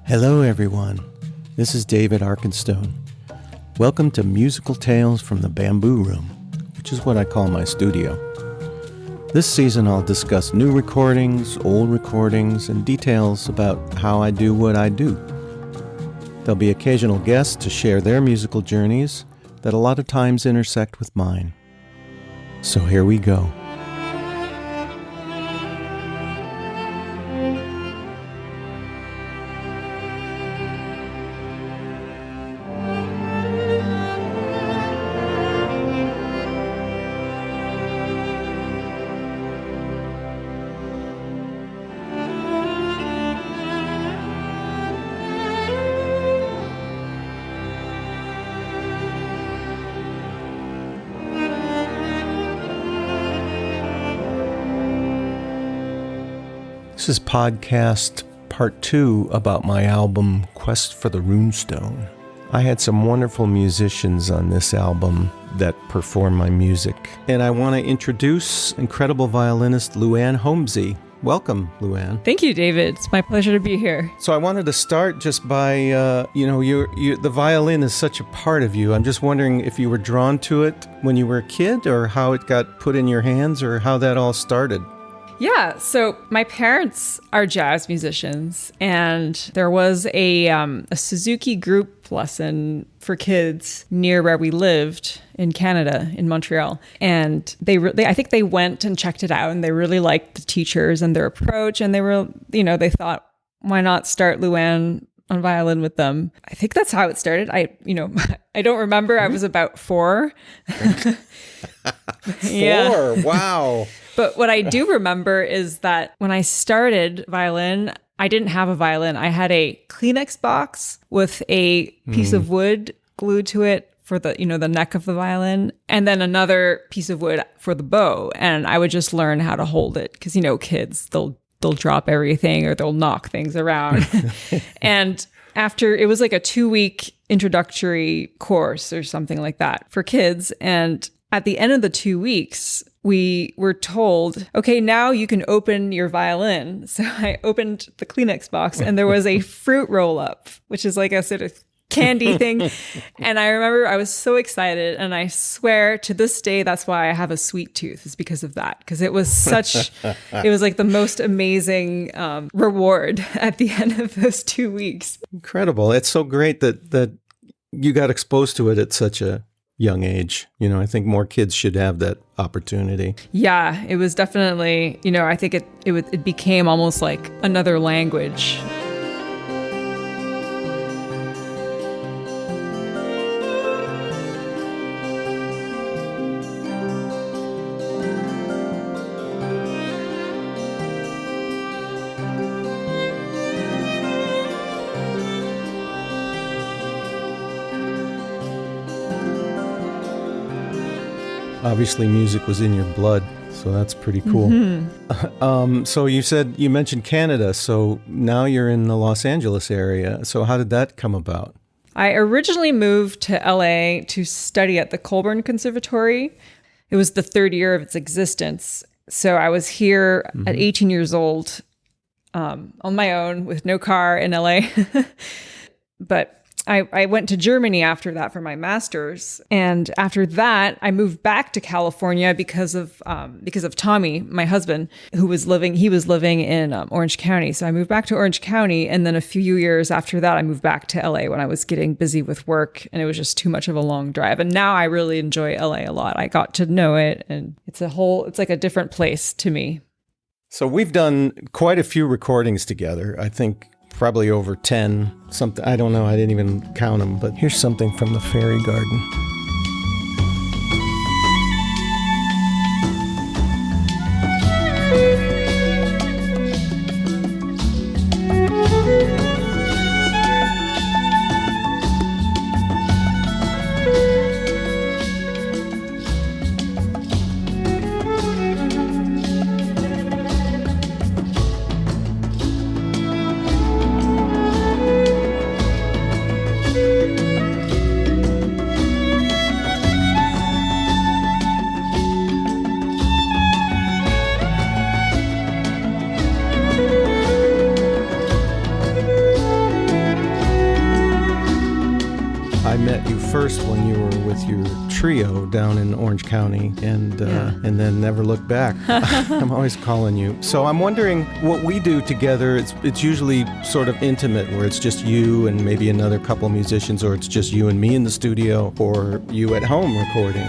Hello everyone, this is David Arkenstone. Welcome to Musical Tales from the Bamboo Room, which is what I call my studio. This season I'll discuss new recordings, old recordings, and details about how I do what I do. There'll be occasional guests to share their musical journeys that a lot of times intersect with mine. So here we go. This is podcast part 2 about my album, Quest For The Runestone. I had some wonderful musicians on this album that perform my music. And I want to introduce incredible violinist Luanne Homzy. Welcome, Luanne. Thank you, David. It's my pleasure to be here. So I wanted to start just by, the violin is such a part of you. I'm just wondering if you were drawn to it when you were a kid, or how it got put in your hands, or how that all started. Yeah, so my parents are jazz musicians, and there was a Suzuki group lesson for kids near where we lived in Canada, in Montreal. And I think they went and checked it out, and they really liked the teachers and their approach. And they thought, why not start Luanne on violin with them? I think that's how it started. I don't remember. I was about 4. 4? Wow. But what I do remember is that when I started violin, I didn't have a violin. I had a Kleenex box with a piece of wood glued to it for the neck of the violin, and then another piece of wood for the bow. And I would just learn how to hold it because, kids, they'll drop everything or they'll knock things around. And after, it was like a 2-week introductory course or something like that for kids. And at the end of the 2 weeks, we were told, okay, now you can open your violin. So I opened the Kleenex box and there was a fruit roll up, which is like a sort of candy thing. And I remember I was so excited, and I swear to this day, that's why I have a sweet tooth, is because of that. Because it was it was like the most amazing reward at the end of those 2 weeks. Incredible. It's so great that you got exposed to it at such a young age. I think more kids should have that opportunity. Yeah, it was definitely, I think it became almost like another language. Obviously, music was in your blood, so that's pretty cool. Mm-hmm. So you mentioned Canada, so now you're in the Los Angeles area. So how did that come about? I originally moved to LA to study at the Colburn Conservatory. It was the 3rd year of its existence. So I was here at 18 years old on my own with no car in LA. But I went to Germany after that for my master's. And after that, I moved back to California because of Tommy, my husband, he was living in Orange County. So I moved back to Orange County. And then a few years after that, I moved back to LA when I was getting busy with work, and it was just too much of a long drive. And now I really enjoy LA a lot. I got to know it, and it's like a different place to me. So we've done quite a few recordings together. I think probably over 10, something. I don't know. I didn't even count them, but here's something from the Fairy Garden. first when you were with your trio down in Orange County, and then never looked back. I'm always calling you. So I'm wondering what we do together. It's usually sort of intimate, where it's just you and maybe another couple musicians, or it's just you and me in the studio, or you at home recording.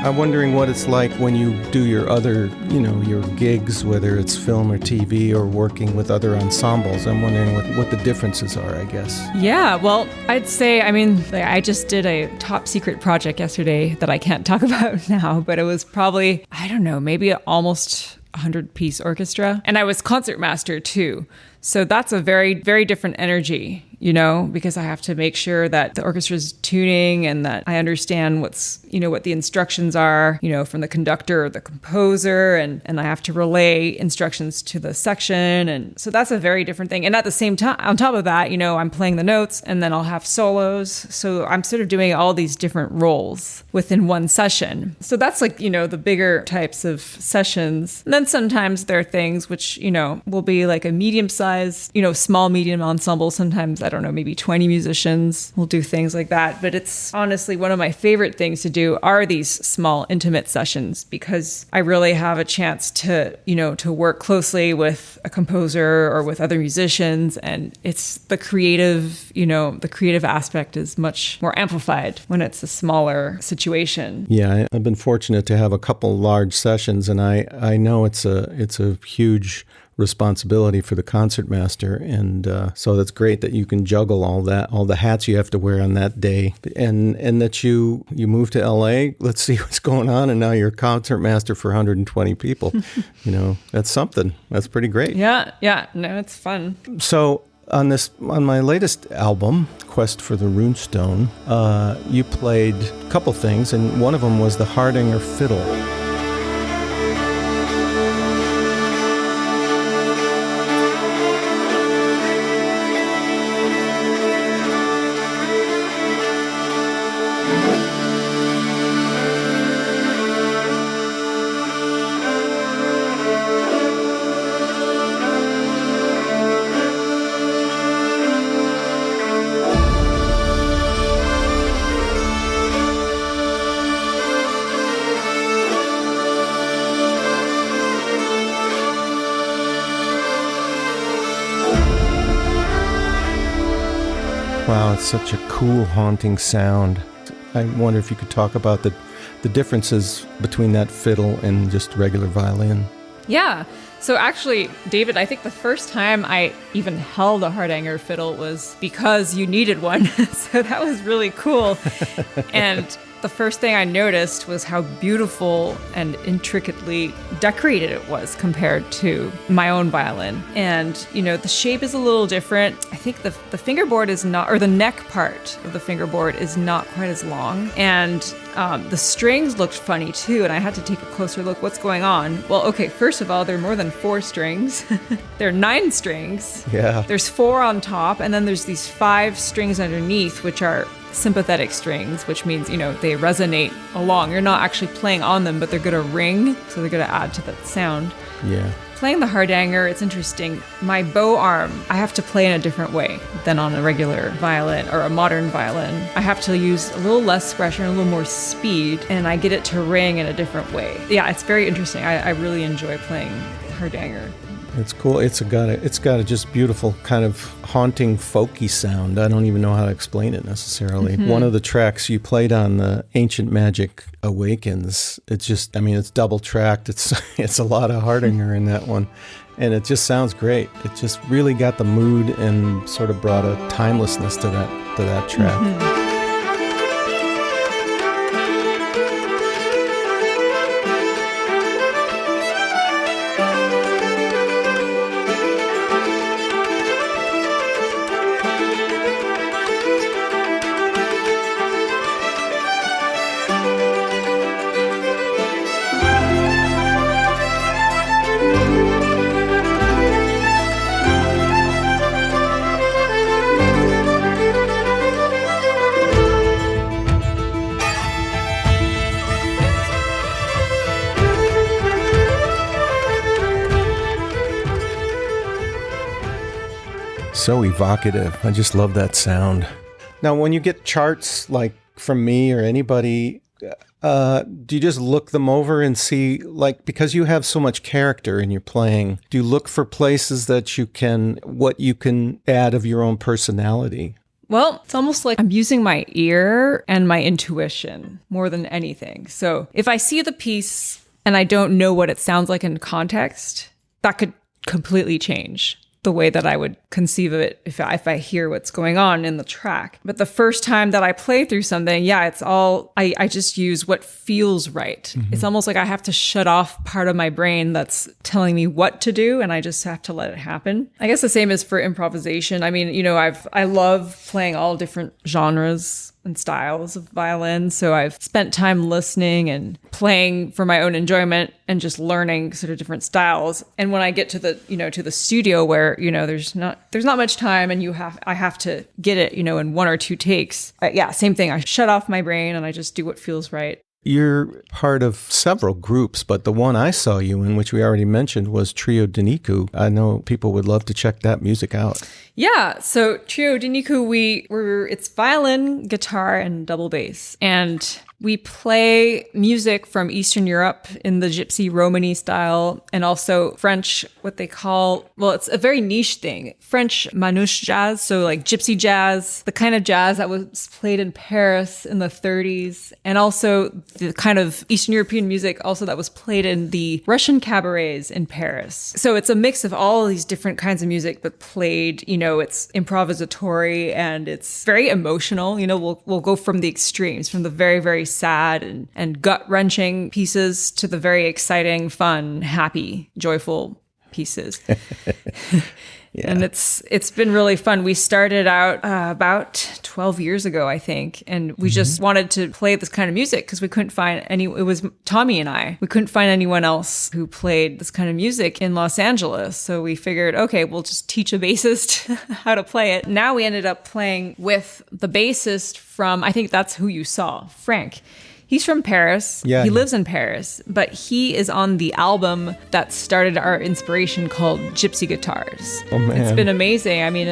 I'm wondering what it's like when you do your other, your gigs, whether it's film or TV or working with other ensembles. I'm wondering what the differences are, I guess. Yeah, well, I'd say, I just did a top secret project yesterday that I can't talk about now, but it was probably, I don't know, maybe almost 100-piece orchestra. And I was concertmaster too. So that's a very, very different energy, because I have to make sure that the orchestra's tuning and that I understand what the instructions are, from the conductor or the composer, and I have to relay instructions to the section. And so that's a very different thing. And at the same time, on top of that, I'm playing the notes, and then I'll have solos. So I'm sort of doing all these different roles within one session. So that's like, the bigger types of sessions. And then sometimes there are things which, will be like a medium-sized, small, medium ensemble. Sometimes, I don't know, maybe 20 musicians will do things like that. But it's honestly one of my favorite things to do are these small, intimate sessions, because I really have a chance to, to work closely with a composer or with other musicians. And it's the creative aspect is much more amplified when it's a smaller situation. Yeah, I've been fortunate to have a couple large sessions, and I know it's a huge responsibility for the concertmaster, and so that's great that you can juggle all the hats you have to wear on that day, and that you moved to LA. Let's see what's going on, and now you're concertmaster for 120 people. That's something. That's pretty great. Yeah, no, it's fun. So on my latest album, Quest for the Runestone, you played a couple things, and one of them was the Hardanger fiddle. Wow, it's such a cool, haunting sound. I wonder if you could talk about the differences between that fiddle and just regular violin. Yeah. So actually, David, I think the first time I even held a Hardanger fiddle was because you needed one. So that was really cool. And the first thing I noticed was how beautiful and intricately decorated it was compared to my own violin. And, the shape is a little different. I think the fingerboard is not, or the neck part of the fingerboard is not quite as long. And the strings looked funny too, and I had to take a closer look. What's going on? Well, okay, first of all, there are more than 4 strings. There are 9 strings. Yeah. There's 4 on top, and then there's these 5 strings underneath, which are sympathetic strings, which means, they resonate along. You're not actually playing on them, but they're going to ring, so they're going to add to that sound. Yeah. Playing the Hardanger, it's interesting. My bow arm, I have to play in a different way than on a regular violin or a modern violin. I have to use a little less pressure and a little more speed, and I get it to ring in a different way. Yeah, it's very interesting. I really enjoy playing Hardanger. It's cool. It's got a just beautiful kind of haunting, folky sound. I don't even know how to explain it necessarily. Mm-hmm. One of the tracks you played on the Ancient Magic Awakens, it's double tracked. It's a lot of Hardanger in that one. And it just sounds great. It just really got the mood and sort of brought a timelessness to that track. Mm-hmm. So evocative. I just love that sound. Now, when you get charts like from me or anybody, do you just look them over and see, like, because you have so much character in your playing, do you look for places that what you can add of your own personality? Well, it's almost like I'm using my ear and my intuition more than anything. So if I see the piece and I don't know what it sounds like in context, that could completely change the way that I would conceive of it if I hear what's going on in the track. But the first time that I play through something, it's all, I just use what feels right. Mm-hmm. It's almost like I have to shut off part of my brain that's telling me what to do, and I just have to let it happen. I guess the same is for improvisation. I mean, I love playing all different genres and styles of violin. So I've spent time listening and playing for my own enjoyment and just learning sort of different styles. And when I get to the studio where, there's not much time and I have to get it, in one or two takes. Same thing. I shut off my brain and I just do what feels right. You're part of several groups, but the one I saw you in, which we already mentioned, was Trio Denu. I know people would love to check that music out. Yeah, so Trio Denu, it's violin, guitar, and double bass. And we play music from Eastern Europe in the gypsy Romany style, and also French, what they call, it's a very niche thing, French manouche jazz, so like gypsy jazz, the kind of jazz that was played in Paris in the 30s, and also the kind of Eastern European music also that was played in the Russian cabarets in Paris. So it's a mix of all of these different kinds of music, but played, it's improvisatory and it's very emotional. We'll go from the extremes, from the very, very sad and gut-wrenching pieces to the very exciting, fun, happy, joyful pieces. Yeah. And it's been really fun. We started out about 12 years ago, I think, and we just wanted to play this kind of music because we couldn't find it was Tommy and I. We couldn't find anyone else who played this kind of music in Los Angeles. So we figured, okay, we'll just teach a bassist how to play it. Now we ended up playing with the bassist from, I think that's who you saw, Frank. He's from Paris. Yeah, he lives in Paris, but he is on the album that started our inspiration called Gypsy Guitars. Oh man. It's been amazing. I mean,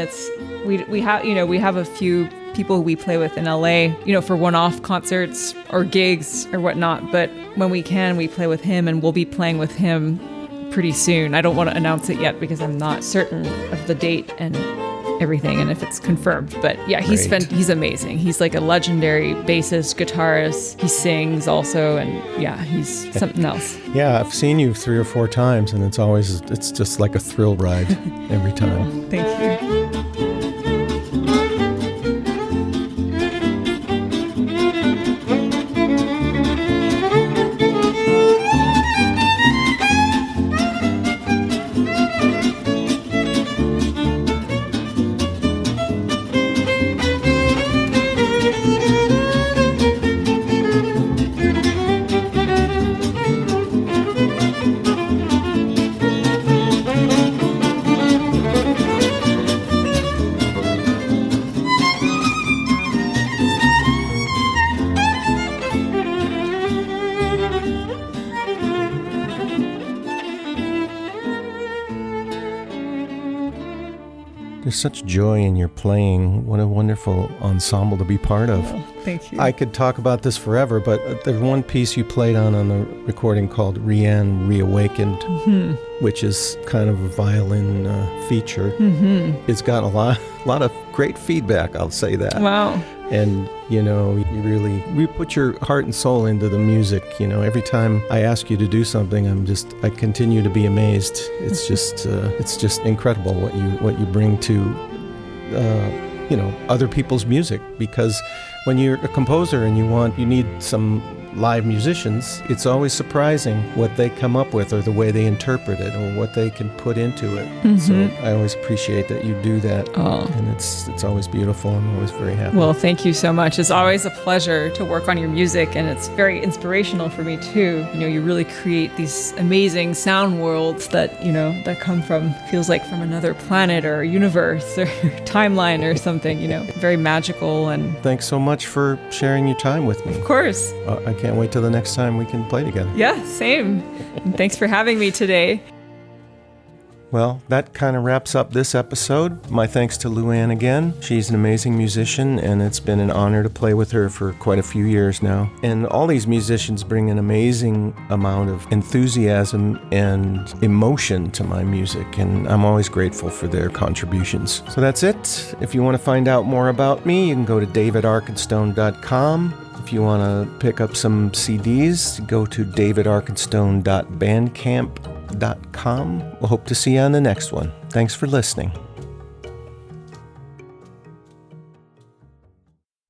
we have a few people we play with in LA, for one-off concerts or gigs or whatnot, but when we can, we play with him, and we'll be playing with him pretty soon. I don't want to announce it yet because I'm not certain of the date and everything and if it's confirmed, but he's amazing. He's like a legendary bassist, guitarist. He sings also, and he's something else. Yeah, I've seen you 3 or 4 times, and it's just like a thrill ride every time. Thank you. There's such joy in your playing. What a wonderful ensemble to be part of. Oh, thank you. I could talk about this forever, but there's one piece you played on the recording called Rianne Reawakened, which is kind of a violin feature. It's got a lot of great feedback, I'll say that. Wow. And, you put your heart and soul into the music. Every time I ask you to do something, I continue to be amazed. It's just incredible what you bring to, other people's music. Because when you're a composer and you need some live musicians, it's always surprising what they come up with or the way they interpret it or what they can put into it. So I always appreciate that you do that. And it's always beautiful. I'm always very happy. Well, thank you so much. It's always a pleasure to work on your music, and it's very inspirational for me too. You really create these amazing sound worlds that that come from, feels like from another planet or universe or timeline or something, very magical. And thanks so much for sharing your time with me. Of course. I can't wait till the next time we can play together. Yeah, same. And thanks for having me today. Well, that kind of wraps up this episode. My thanks to Luanne again. She's an amazing musician, and it's been an honor to play with her for quite a few years now. And all these musicians bring an amazing amount of enthusiasm and emotion to my music, and I'm always grateful for their contributions. So that's it. If you want to find out more about me, you can go to davidarkenstone.com. If you want to pick up some CDs, go to davidarkenstone.bandcamp.com. We'll hope to see you on the next one. Thanks for listening.